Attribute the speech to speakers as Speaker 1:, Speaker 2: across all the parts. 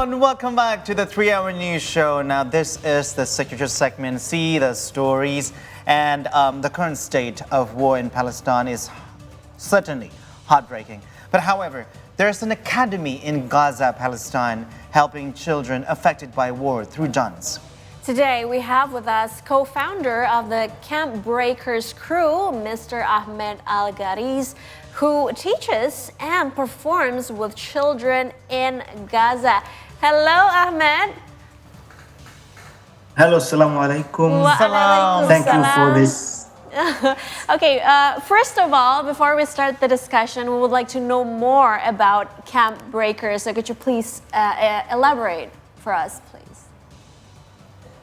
Speaker 1: and welcome back to the 3-hour news show. Now, this is the signature segment, See the Stories. And the current state of war in Palestine is certainly heartbreaking. But however, there's an academy in Gaza, Palestine, helping children affected by war through dance.
Speaker 2: Today, we have with us co-founder of the Camp Breakerz crew, Mr. Ahmed Alghariz, who teaches and performs with children in Gaza. Hello, Ahmed.
Speaker 3: Hello, assalamu alaikum.
Speaker 2: Wa
Speaker 3: Thank you for this.
Speaker 2: Okay, first of all, before we start the discussion, we would like to know more about Camp Breakerz. So could you please elaborate for us, please?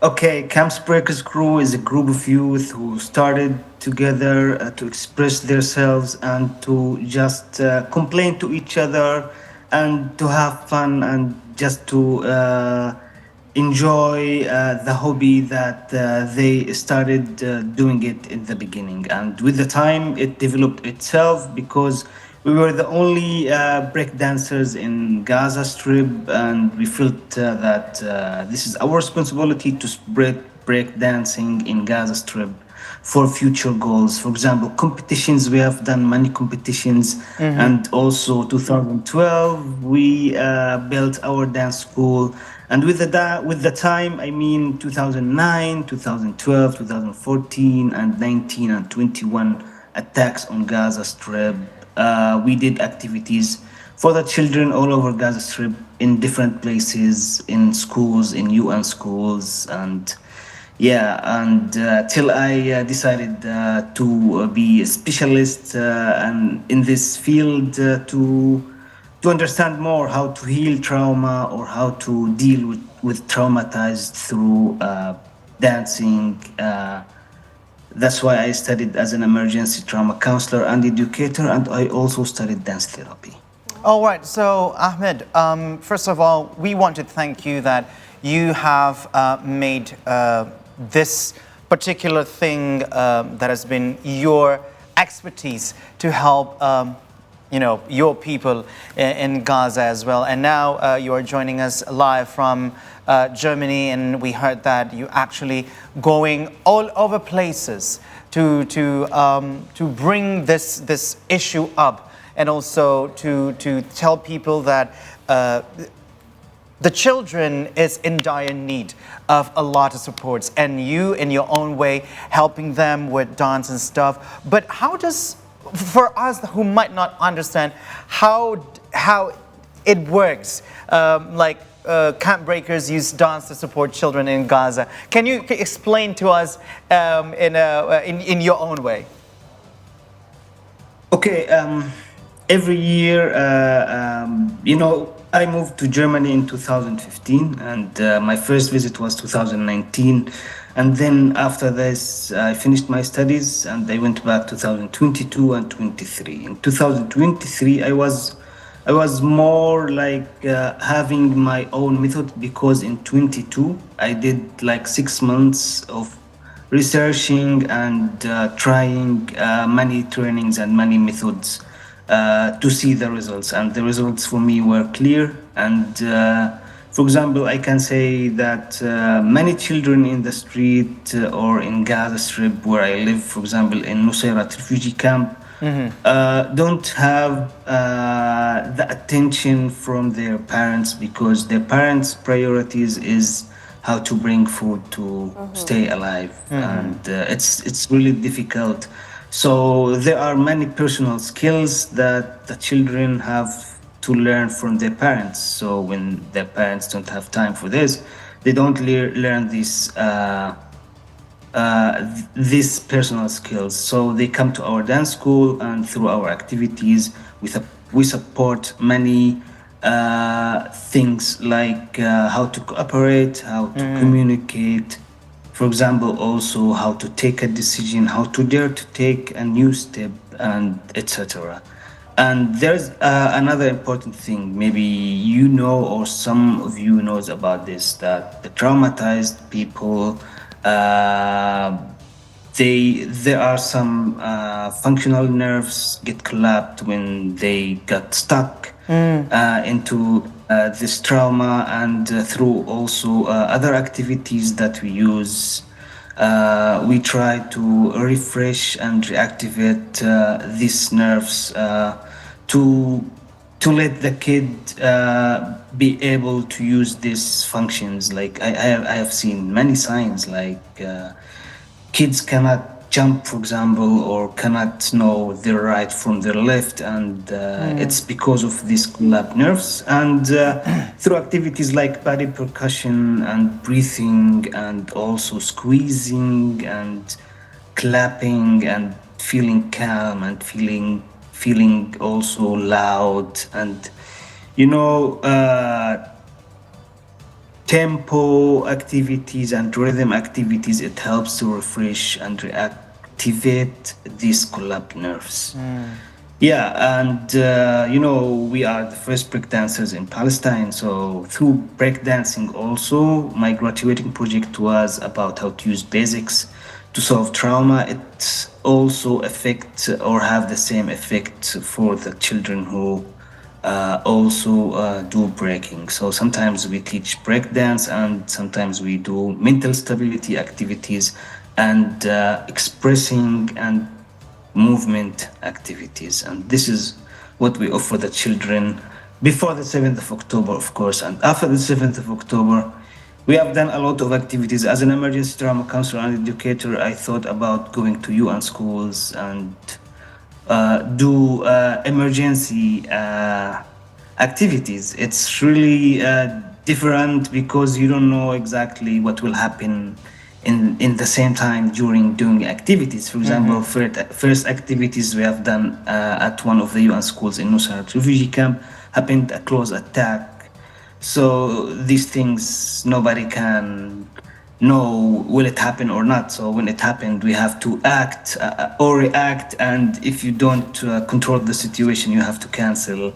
Speaker 3: Okay, Camp Breakerz crew is a group of youth who started together to express themselves and to just complain to each other and to have fun and just to enjoy the hobby that they started doing it in the beginning. And with the time, it developed itself because we were the only break dancers in Gaza Strip, and we felt that this is our responsibility to spread break dancing in Gaza Strip for future goals. For example, competitions, we have done many competitions, and also 2012 we built our dance school. And with the time, I mean 2009, 2012, 2014, and 19 and 21 attacks on Gaza Strip. We did activities for the children all over Gaza Strip in different places, in schools, in UN schools, and till I decided to be a specialist and in this field to understand more how to heal trauma or how to deal with traumatized through dancing. That's why I studied as an emergency trauma counselor and educator, and I also studied dance therapy.
Speaker 1: All right, so Ahmed, first of all, we want to thank you that you have made this particular thing that has been your expertise to help your people in Gaza as well. And now you are joining us live from Germany, and we heard that you actually going all over places to bring this issue up, and also to tell people that the children is in dire need of a lot of supports, and you in your own way helping them with dance and stuff. But how does, for us who might not understand how it works, Camp Breakerz use dance to support children in Gaza. Can you explain to us in your own way?
Speaker 3: Okay, every year, I moved to Germany in 2015, and my first visit was 2019. And then after this, I finished my studies and I went back 2022 and 23. In 2023, I was more like having my own method, because in 22, I did like 6 months of researching and trying many trainings and many methods to see the results. And the results for me were clear. And for example, I can say that many children in the street or in Gaza Strip, where I live, for example, in Nusayrat refugee camp, don't have the attention from their parents, because their parents' priorities is how to bring food to stay alive, and it's really difficult. So there are many personal skills that the children have to learn from their parents. So when their parents don't have time for this, they don't learn these personal skills. So they come to our dance school, and through our activities, we support many things like how to cooperate, how to communicate. For example, also how to take a decision, how to dare to take a new step, and etc. And there's another important thing, maybe you know, or some of you knows about this, that the traumatized people, there are some functional nerves get collapsed when they got stuck into this trauma, and through also other activities that we use, we try to refresh and reactivate these nerves to let the kid be able to use these functions. Like I have seen many signs like kids cannot jump, for example, or cannot know their right from their left, and it's because of these collapsed nerves. And through activities like body percussion and breathing, and also squeezing and clapping and feeling calm and feeling also loud, and you know tempo activities and rhythm activities, it helps to refresh and reactivate these collapsed nerves. Yeah, and we are the first breakdancers in Palestine. So through breakdancing, also my graduating project was about how to use basics to solve trauma. It also affect or have the same effect for the children who also do breaking. So sometimes we teach breakdance, and sometimes we do mental stability activities and expressing and movement activities. And this is what we offer the children before the 7th of October, of course. And after the 7th of October, we have done a lot of activities. As an emergency trauma counselor and educator, I thought about going to UN schools and do emergency activities. It's really different because you don't know exactly what will happen in the same time during doing activities. For example, first activities we have done at one of the UN schools in Nusrat refugee camp happened a close attack. So these things nobody can know will it happen or not. So when it happened, we have to act or react, and if you don't control the situation, you have to cancel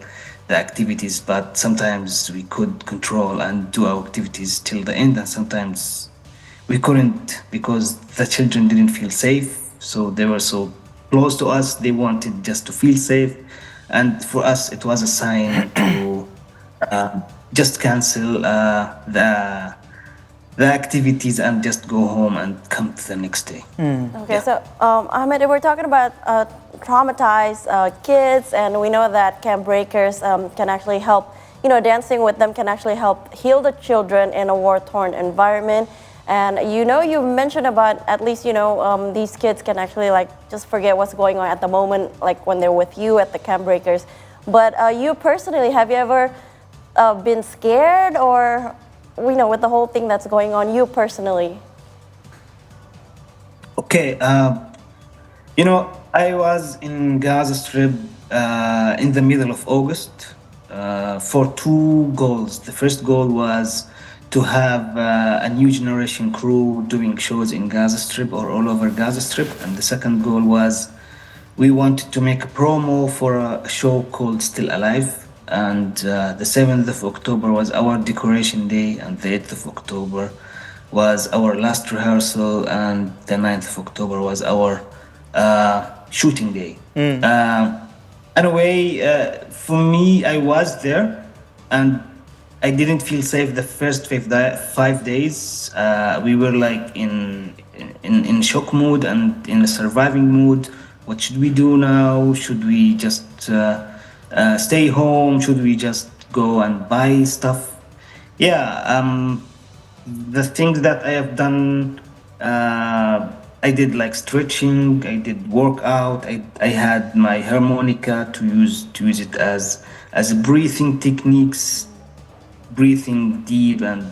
Speaker 3: the activities. But sometimes we could control and do our activities till the end, and sometimes we couldn't because the children didn't feel safe. So they were so close to us, they wanted just to feel safe, and for us it was a sign to just cancel the activities and just go home and come to the next day.
Speaker 4: Okay, so Ahmed, we're talking about traumatized kids, and we know that Camp Breakerz can actually help, dancing with them can actually help heal the children in a war-torn environment. And you mentioned about at least, these kids can actually just forget what's going on at the moment, like when they're with you at the Camp Breakerz. But you personally, have you ever been scared or with the whole thing that's going on, you personally?
Speaker 3: Okay, I was in Gaza Strip in the middle of August for two goals. The first goal was to have a new generation crew doing shows in Gaza Strip or all over Gaza Strip. And the second goal was we wanted to make a promo for a show called Still Alive. And the 7th of October was our decoration day, and the 8th of October was our last rehearsal, and the 9th of October was our shooting day. Anyway, for me, I was there, and I didn't feel safe the first 5 days. We were like in shock mood and in a surviving mood. What should we do now? Should we just stay home? Should we just go and buy stuff? Yeah, the things that I have done, I did like stretching, I did workout, I had my harmonica to use it as breathing techniques, breathing deep and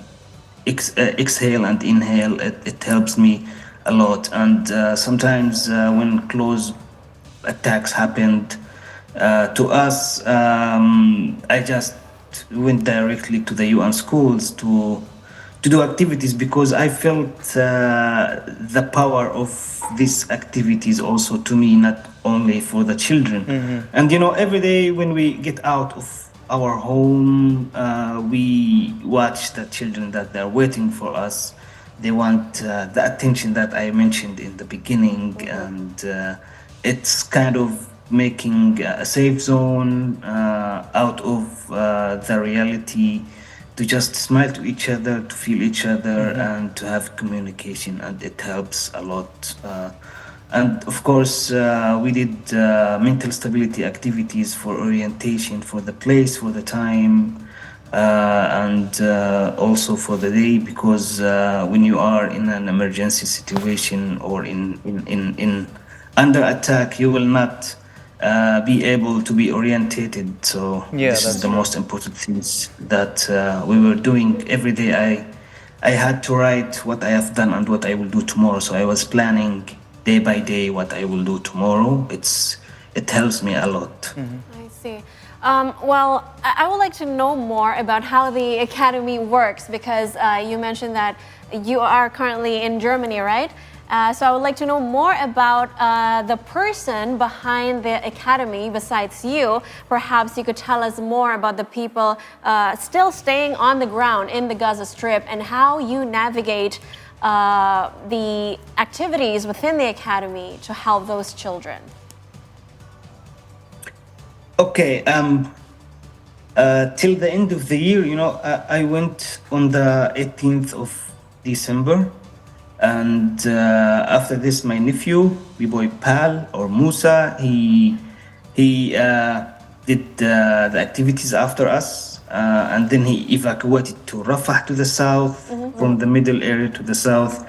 Speaker 3: exhale and inhale. It helps me a lot. And sometimes when close attacks happened to us, I just went directly to the UN schools to do activities, because I felt the power of these activities also to me, not only for the children. And every day when we get out of our home, we watch the children that they're waiting for us. They want the attention that I mentioned in the beginning, and it's kind of making a safe zone out of the reality, to just smile to each other, to feel each other, and to have communication, and it helps a lot. And of course, we did mental stability activities for orientation, for the place, for the time, and also for the day, because when you are in an emergency situation or in under attack, you will not be able to be orientated. So
Speaker 1: Yeah,
Speaker 3: this is
Speaker 1: that's
Speaker 3: the
Speaker 1: true.
Speaker 3: most important things that we were doing every day. I had to write what I have done and what I will do tomorrow. So I was planning day by day what I will do tomorrow. It helps me a lot.
Speaker 2: I see. Well, I would like to know more about how the academy works, because you mentioned that you are currently in Germany, right? So I would like to know more about the person behind the academy besides you. Perhaps you could tell us more about the people still staying on the ground in the Gaza Strip and how you navigate the activities within the academy to help those children.
Speaker 3: Okay. Till the end of the year, I went on the 18th of December. And after this, my nephew, B-boy Pal or Musa, he did the activities after us, and then he evacuated to Rafah to the south, from the middle area to the south,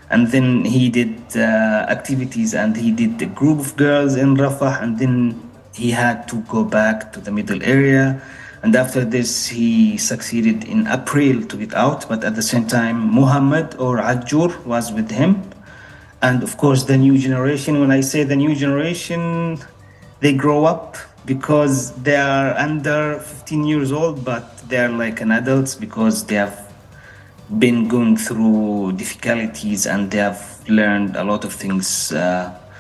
Speaker 3: and then he did activities, and he did a group of girls in Rafah, and then he had to go back to the middle area. And after this, he succeeded in April to get out, but at the same time, Muhammad or Ajur was with him. And of course, the new generation, when I say the new generation, they grow up because they are under 15 years old, but they're like an adults because they have been going through difficulties and they have learned a lot of things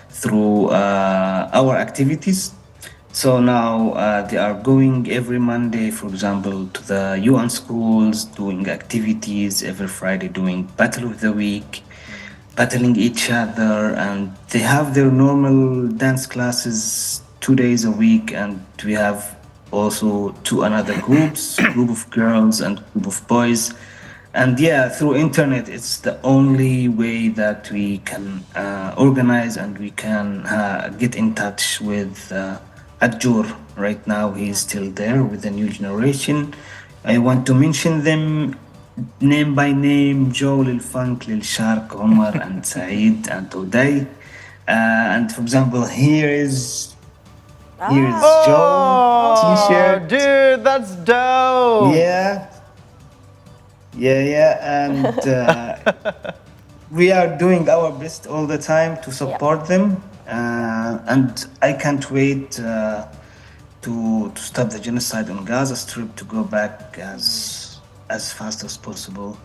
Speaker 3: through our activities. So now they are going every Monday, for example, to the UN schools, doing activities, every Friday doing battle of the week, battling each other, and they have their normal dance classes 2 days a week, and we have also two another groups, group of girls and group of boys. And yeah, through internet, it's the only way that we can organize and we can get in touch with Adjur. Right now, he's still there with the new generation. I want to mention them name by name: Joe, Lil Funk, Lil Shark, Omar, and Saeed, and Uday. And for example, here's Joe t-shirt.
Speaker 1: Dude, that's dope.
Speaker 3: Yeah. And we are doing our best all the time to support them. And I can't wait to stop the genocide on Gaza Strip, to go back as fast as possible.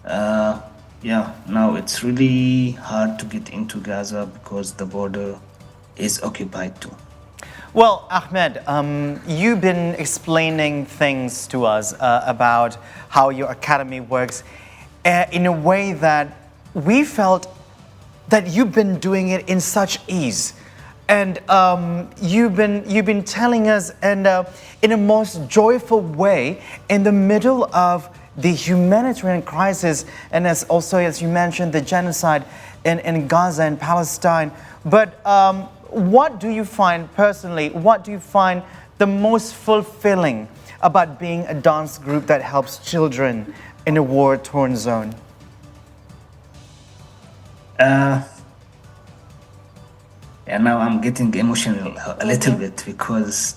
Speaker 3: Now it's really hard to get into Gaza because the border is occupied too.
Speaker 1: Well, Ahmed, you've been explaining things to us about how your academy works in a way that we felt that you've been doing it in such ease. And you've been telling us in a most joyful way in the middle of the humanitarian crisis, and as you mentioned, the genocide in Gaza and Palestine. But what do you find personally, what do you find the most fulfilling about being a dance group that helps children in a war-torn zone?
Speaker 3: Now I'm getting emotional a little bit because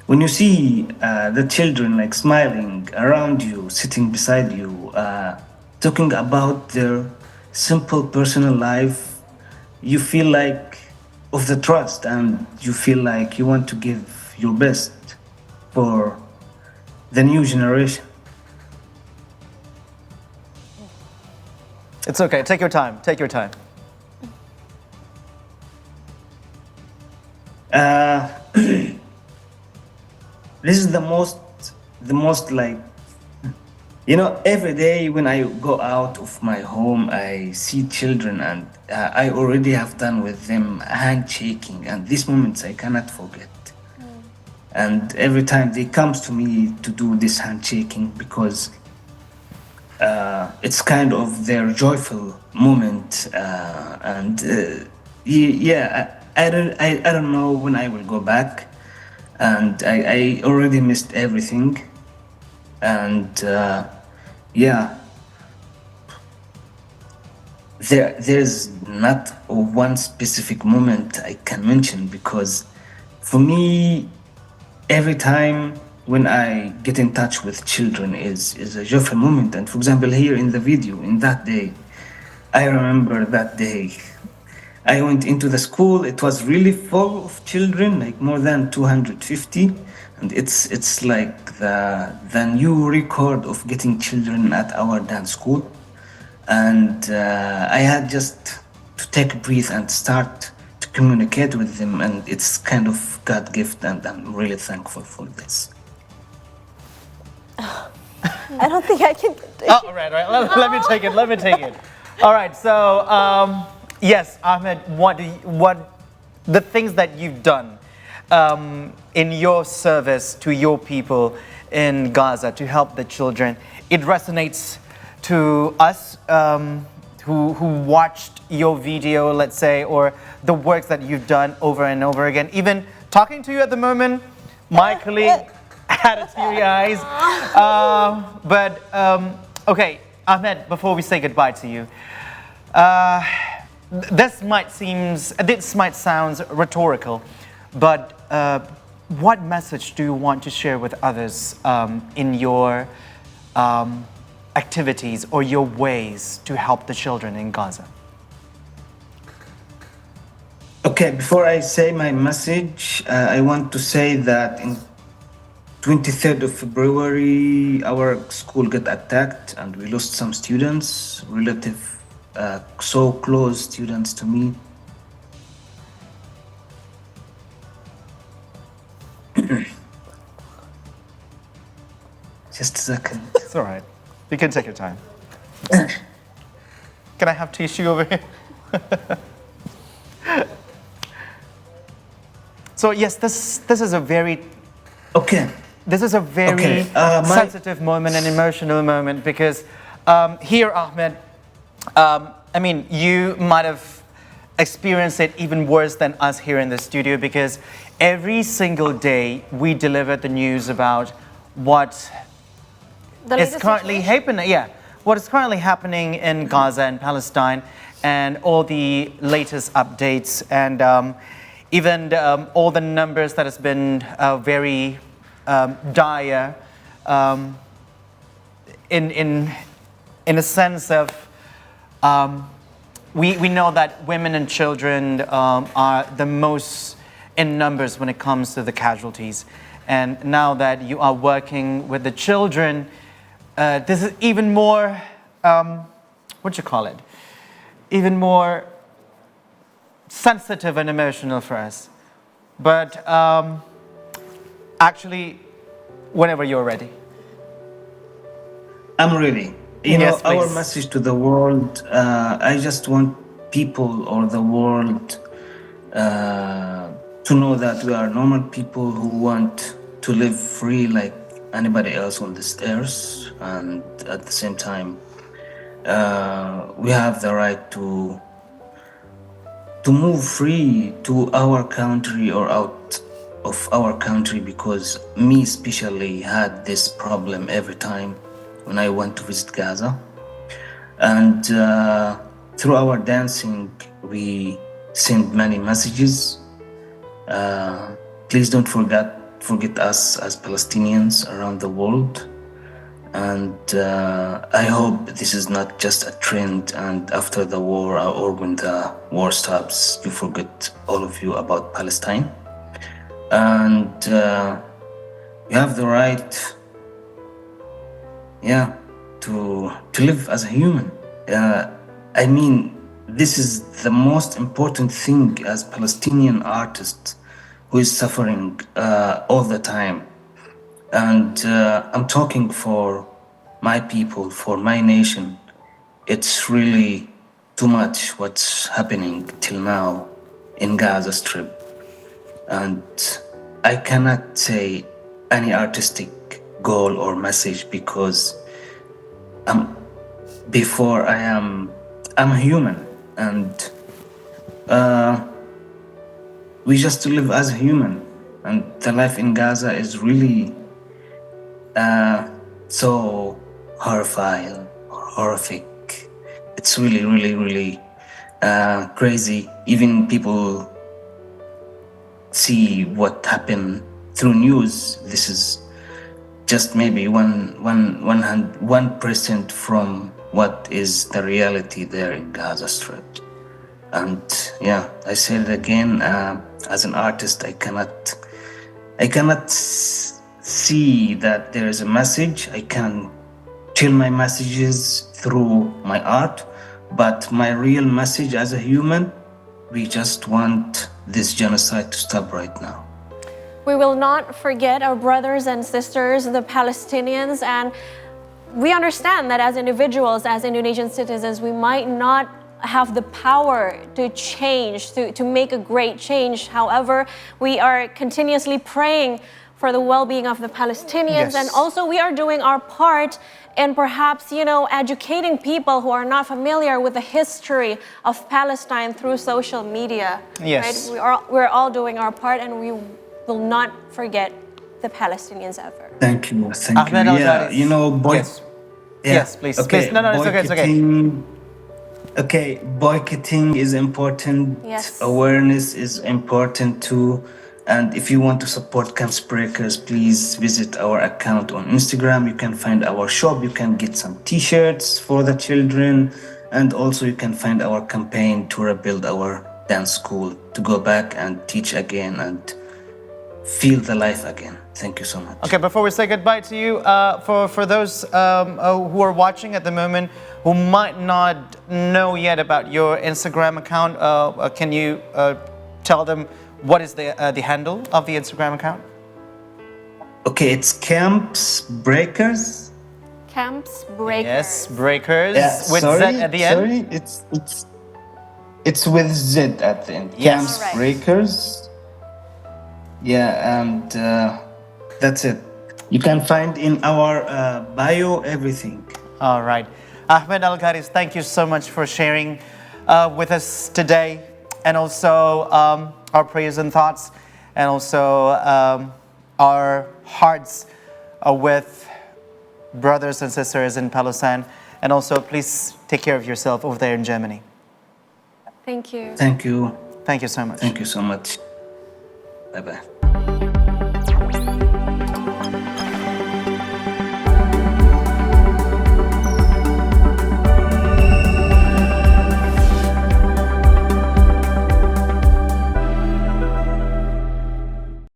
Speaker 3: when you see the children like smiling around you, sitting beside you, talking about their simple personal life, you feel like of the trust, and you feel like you want to give your best for the new generation.
Speaker 1: It's okay, take your time, take your time.
Speaker 3: This is the most like You know, every day when I go out of my home, I see children, and I already have done with them handshaking, and these moments I cannot forget. And every time they comes to me to do this handshaking, because it's kind of their joyful moment, and yeah, I don't know when I will go back, and I already missed everything, and yeah, there's not one specific moment I can mention, because for me, every time when I get in touch with children is a joyful moment. And for example, here in the video, in that day, I remember that day. I went into the school. It was really full of children, like more than 250, and it's like the new record of getting children at our dance school. And I had just to take a breath and start to communicate with them, and it's kind of God gift, and I'm really thankful for this.
Speaker 4: I don't think I can.
Speaker 1: Oh, right. Let me take it. Let me take it. All right. So, yes, Ahmed, what the things that you've done in your service to your people in Gaza to help the children, it resonates to us who watched your video, let's say, or the works that you've done over and over again. Even talking to you at the moment, my colleague had a teary eyes. But okay, Ahmed, before we say goodbye to you, this might sound rhetorical, but what message do you want to share with others in your activities or your ways to help the children in Gaza?
Speaker 3: Okay, before I say my message, I want to say that in 23rd of February, our school got attacked and we lost some students, so close students to me. Just a second.
Speaker 1: It's all right. You can take your time. Can I have tissue over here? So yes, this is a very
Speaker 3: Okay.
Speaker 1: This is a very sensitive moment and emotional moment because here, Ahmed, I mean, you might have experienced it even worse than us here in the studio because every single day we deliver the news about what is currently happening. Yeah, what is currently happening in Gaza and Palestine, and all the latest updates, and even all the numbers that has been very dire in a sense of we know that women and children are the most in numbers when it comes to the casualties, and now that you are working with the children, this is even more even more sensitive and emotional for us. But actually, whenever you're ready.
Speaker 3: I'm ready.
Speaker 1: Yes,
Speaker 3: Our
Speaker 1: please.
Speaker 3: message to the world, I just want people or the world to know that we are normal people who want to live free like anybody else on this earth, and at the same time, we have the right to move free to our country or out of our country, because me especially had this problem every time when I went to visit Gaza. And through our dancing, we send many messages. Please don't forget us as Palestinians around the world. And I hope this is not just a trend, and after the war or when the war stops, you forget, all of you, about Palestine. And you have the right, to live as a human. I mean, this is the most important thing as Palestinian artists who is suffering all the time. And I'm talking for my people, for my nation. It's really too much what's happening till now in Gaza Strip. And I cannot say any artistic goal or message because before I'm a human, and we just live as a human, and the life in Gaza is really so horrific. It's really, really, really crazy. Even people see what happened through news. This is just maybe 1% from what is the reality there in Gaza Strip. And yeah, I said it again, as an artist, I cannot see that there is a message. I can tell my messages through my art, but my real message as a human, we just want this genocide to stop right now.
Speaker 2: We will not forget our brothers and sisters, the Palestinians, and we understand that as individuals, as Indonesian citizens, we might not have the power to change, to make a great change. However, we are continuously praying for the well-being of the Palestinians, and also we are doing our part in perhaps, educating people who are not familiar with the history of Palestine through social media.
Speaker 1: Yes.
Speaker 2: Right? We're all doing our part, and we will not forget the Palestinians ever.
Speaker 3: Thank you.
Speaker 1: Ahmed Alghariz.
Speaker 3: Yes.
Speaker 1: Yes, please.
Speaker 3: Okay.
Speaker 1: Please. No, it's okay.
Speaker 3: Okay, boycotting is important.
Speaker 2: Yes.
Speaker 3: Awareness is important too. And if you want to support Camp Breakerz, please visit our account on Instagram. You can find our shop. You can get some t-shirts for the children. And also you can find our campaign to rebuild our dance school, to go back and teach again and feel the life again. Thank you so much.
Speaker 1: Okay, before we say goodbye to you, for those who are watching at the moment who might not know yet about your Instagram account, can you tell them what is the handle of the Instagram account?
Speaker 3: Okay, it's Camp Breakerz.
Speaker 2: Camp Breakerz.
Speaker 1: Yes, Breakers with
Speaker 3: sorry,
Speaker 1: Z at the end.
Speaker 3: Sorry, it's with Z at the end.
Speaker 1: Yes.
Speaker 3: Camp
Speaker 2: Right.
Speaker 3: Breakerz. Yeah, and that's it. You can find in our bio everything.
Speaker 1: All right. Ahmed Alghariz, thank you so much for sharing with us today, and also our prayers and thoughts, and also our hearts with brothers and sisters in Palestine. And also, please take care of yourself over there in Germany.
Speaker 2: Thank you.
Speaker 3: Thank you.
Speaker 1: Thank you so much.
Speaker 3: Thank you so much. Bye-bye.